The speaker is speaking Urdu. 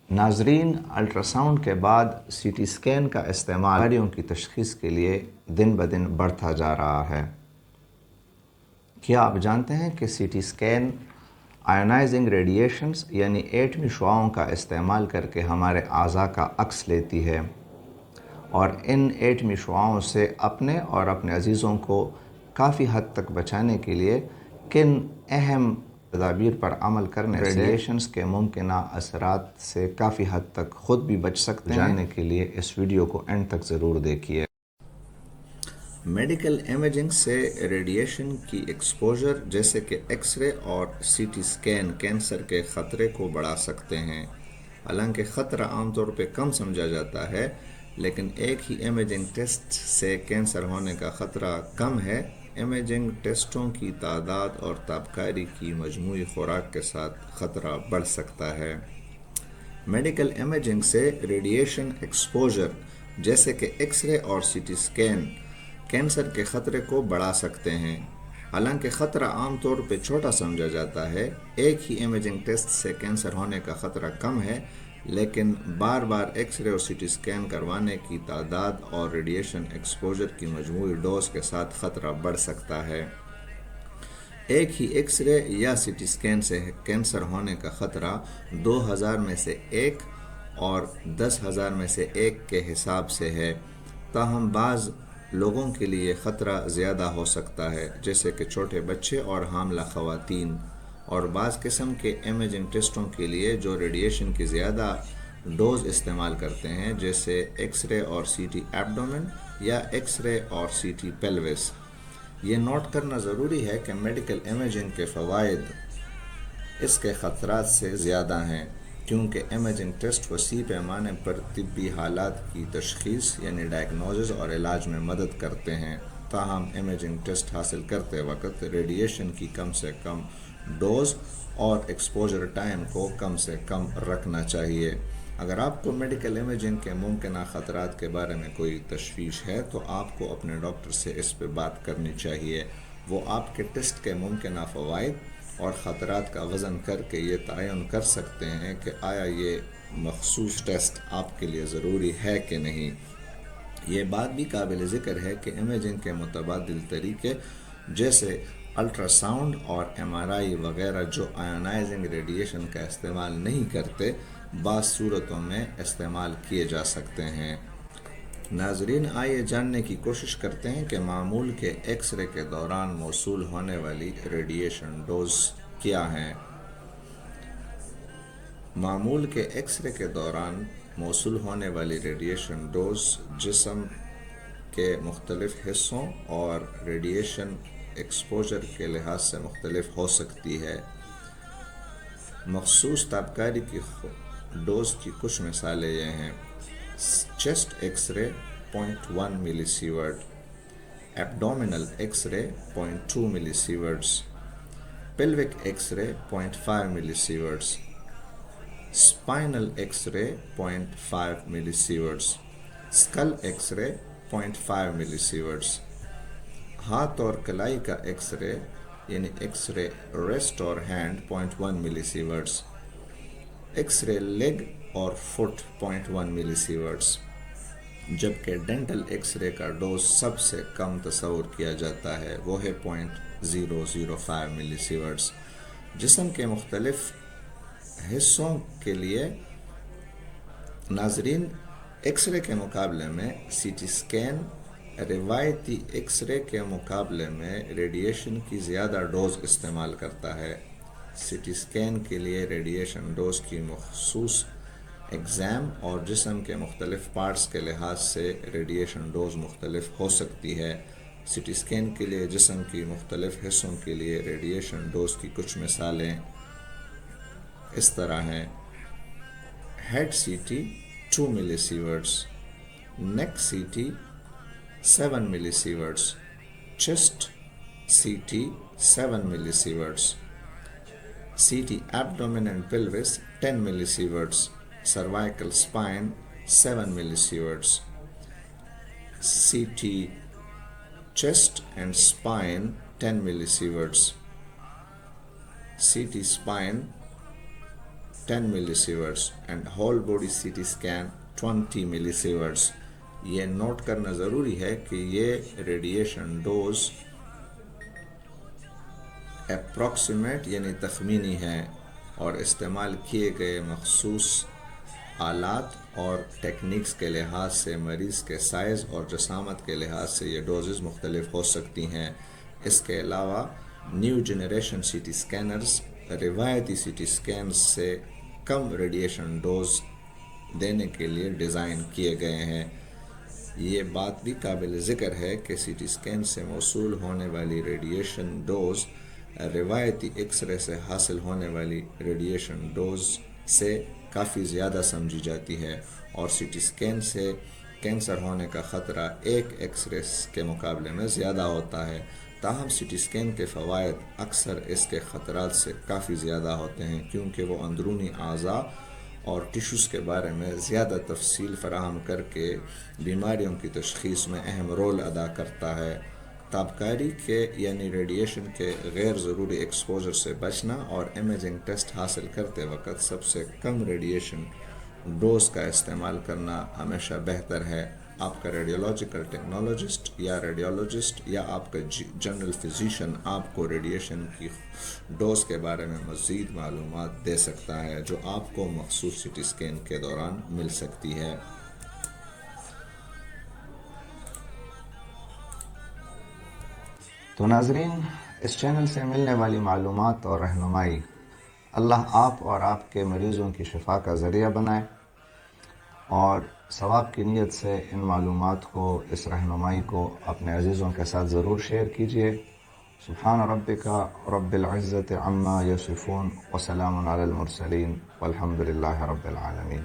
ناظرین، الٹراساؤنڈ کے بعد سی ٹی اسکین کا استعمال بیماریوں کی تشخیص کے لیے دن بدن بڑھتا جا رہا ہے۔ کیا آپ جانتے ہیں کہ سی ٹی اسکین آئونائزنگ ریڈیشنز یعنی ایٹمی شعاؤں کا استعمال کر کے ہمارے اعضاء کا عکس لیتی ہے اور ان ایٹمی شعاؤں سے اپنے اور اپنے عزیزوں کو کافی حد تک بچانے کے لیے کن اہم تدابیر پر عمل کرنے سے ریڈیشنز کے ممکنہ اثرات سے کافی حد تک خود بھی بچ سکتے ہیں؟ جاننے کے لیے اس ویڈیو کو اینڈ تک ضرور دیکھیے۔ میڈیکل امیجنگ سے ریڈیشن کی ایکسپوجر جیسے کہ ایکس رے اور سی ٹی اسکین کینسر کے خطرے کو بڑھا سکتے ہیں۔ حالانکہ خطرہ عام طور پہ کم سمجھا جاتا ہے، لیکن ایک ہی امیجنگ ٹیسٹ سے کینسر ہونے کا خطرہ کم ہے۔ امیجنگ ٹیسٹوں کی تعداد اور تابکاری کی مجموعی خوراک کے ساتھ خطرہ بڑھ سکتا ہے۔ میڈیکل امیجنگ سے ریڈیشن ایکسپوجر جیسے کہ ایکس رے اور سی ٹی اسکین کینسر کے خطرے کو بڑھا سکتے ہیں۔ حالانکہ خطرہ عام طور پہ چھوٹا سمجھا جاتا ہے، ایک ہی امیجنگ ٹیسٹ سے کینسر ہونے کا خطرہ کم ہے، لیکن بار بار ایکس رے اور سی ٹی اسکین کروانے کی تعداد اور ریڈیشن ایکسپوجر کی مجموعی ڈوز کے ساتھ خطرہ بڑھ سکتا ہے۔ ایک ہی ایکس رے یا سی ٹی اسکین سے کینسر ہونے کا خطرہ 2000 میں سے 1 اور 10,000 میں سے 1 کے حساب سے ہے، تاہم بعض لوگوں کے لیے خطرہ زیادہ ہو سکتا ہے، جیسے کہ چھوٹے بچے اور حاملہ خواتین، اور بعض قسم کے امیجنگ ٹیسٹوں کے لیے جو ریڈیشن کی زیادہ ڈوز استعمال کرتے ہیں، جیسے ایکس رے اور سی ٹی ایبڈومن یا ایکس رے اور سی ٹی پیلوس۔ یہ نوٹ کرنا ضروری ہے کہ میڈیکل امیجنگ کے فوائد اس کے خطرات سے زیادہ ہیں، کیونکہ امیجنگ ٹیسٹ وسیع پیمانے پر طبی حالات کی تشخیص یعنی ڈائگنوزس اور علاج میں مدد کرتے ہیں۔ تاہم امیجنگ ٹیسٹ حاصل کرتے وقت ریڈیشن کی کم سے کم ڈوز اور ایکسپوجر ٹائم کو کم سے کم رکھنا چاہیے۔ اگر آپ کو میڈیکل امیجنگ کے ممکنہ خطرات کے بارے میں کوئی تشویش ہے تو آپ کو اپنے ڈاکٹر سے اس پہ بات کرنی چاہیے۔ وہ آپ کے ٹیسٹ کے ممکنہ فوائد اور خطرات کا وزن کر کے یہ تعین کر سکتے ہیں کہ آیا یہ مخصوص ٹیسٹ آپ کے لیے ضروری ہے کہ نہیں۔ یہ بات بھی قابل ذکر ہے کہ امیجنگ کے متبادل طریقے جیسے الٹرا ساؤنڈ اور ایم آر آئی وغیرہ جو آئونائزنگ ریڈیشن کا استعمال نہیں کرتے، بعض صورتوں میں استعمال کیے جا سکتے ہیں۔ ناظرین، آئیے جاننے کی کوشش کرتے ہیں کہ معمول کے ایکس رے کے دوران موصول ہونے والی ریڈیشن ڈوز کیا ہیں۔ معمول کے ایکس رے کے دوران موصول ہونے والی ریڈیشن ڈوز جسم کے مختلف حصوں اور ریڈیشن ایکسپوجر کے لحاظ سے مختلف ہو سکتی ہے۔ مخصوص تابکاری کی ڈوز کی کچھ مثالیں یہ ہیں: چیسٹ ایکس رے 0.1 ملی سیورٹ، ایبڈومینل ایکس رے 0.2 ملی سیورٹس، پیلوک ایکس رے 0.5 ملی سیورٹس، اسپائنل ایکس رے 0.5 ملی سیورٹس، اسکل ایکس رے 0.5 ملی سیورٹس، ہاتھ اور کلائی کا ایکس رے یعنی ایکس رے ریسٹ اور ہینڈ 0.1 ملی سیورٹس، ایکس رے لیگ اور فٹ 0.1 ملی سیورٹس، جبکہ ڈینٹل ایکس رے کا ڈوز سب سے کم تصور کیا جاتا ہے، وہ ہے 0.005 ملی سیورٹس۔ جسم کے مختلف حصوں کے لیے ناظرین، ایکس رے کے مقابلے میں سی ٹی اسکین روایتی ایکس رے کے مقابلے میں ریڈیشن کی زیادہ ڈوز استعمال کرتا ہے۔ سی ٹی اسکین کے لیے ریڈیشن ڈوز کی مخصوص ایگزام اور جسم کے مختلف پارٹس کے لحاظ سے ریڈیشن ڈوز مختلف ہو سکتی ہے۔ سی ٹی اسکین کے لیے جسم کی مختلف حصوں کے لیے ریڈیشن ڈوز کی کچھ مثالیں اس طرح ہیں: ہیڈ سی ٹی 2 ملی سیورٹس، نیک سی ٹی 7 ملی سیورٹس، chest C T 7 millisieverts, C T ایبڈومن and پیلوس 10 ملی سیورٹس، cervical spine 7 millisieverts, C T chest and spine 10 millisieverts, C T spine 10 millisieverts and whole body CT scan 20 millisieverts. یہ نوٹ کرنا ضروری ہے کہ یہ ریڈیشن ڈوز اپروکسیمیٹ یعنی تخمینی ہے اور استعمال کیے گئے مخصوص آلات اور ٹیکنیکس کے لحاظ سے مریض کے سائز اور جسامت کے لحاظ سے یہ ڈوزز مختلف ہو سکتی ہیں۔ اس کے علاوہ new generation C T scanners روایتی سی ٹی اسکینز سے کم ریڈیشن ڈوز دینے کے لیے ڈیزائن کیے گئے ہیں۔ یہ بات بھی قابل ذکر ہے کہ سی ٹی اسکین سے موصول ہونے والی ریڈیشن ڈوز روایتی ایکس رے سے حاصل ہونے والی ریڈیشن ڈوز سے کافی زیادہ سمجھی جاتی ہے اور سی ٹی اسکین سے کینسر ہونے کا خطرہ ایک ایکس رے کے مقابلے میں زیادہ ہوتا ہے۔ تاہم سی ٹی اسکین کے فوائد اکثر اس کے خطرات سے کافی زیادہ ہوتے ہیں کیونکہ وہ اندرونی اعضاء اور ٹیشوز کے بارے میں زیادہ تفصیل فراہم کر کے بیماریوں کی تشخیص میں اہم رول ادا کرتا ہے۔ تابکاری کے یعنی ریڈیشن کے غیر ضروری ایکسپوجر سے بچنا اور امیجنگ ٹیسٹ حاصل کرتے وقت سب سے کم ریڈیشن ڈوز کا استعمال کرنا ہمیشہ بہتر ہے۔ آپ کا ریڈیولوجیکل ٹیکنالوجسٹ یا ریڈیولوجسٹ یا آپ کا جنرل فزیشین آپ کو ریڈیشن کی ڈوز کے بارے میں مزید معلومات دے سکتا ہے جو آپ کو مخصوص سی ٹی اسکین کے دوران مل سکتی ہے۔ تو ناظرین، اس چینل سے ملنے والی معلومات اور رہنمائی اللہ آپ اور آپ کے مریضوں کی شفا کا ذریعہ بنائے، اور ثواب کی نیت سے ان معلومات کو، اس رہنمائی کو اپنے عزیزوں کے ساتھ ضرور شیئر کیجیے۔ سبحان ربک رب العزت عما یصفون وسلام علی المرسلین والحمد للہ رب العالمین۔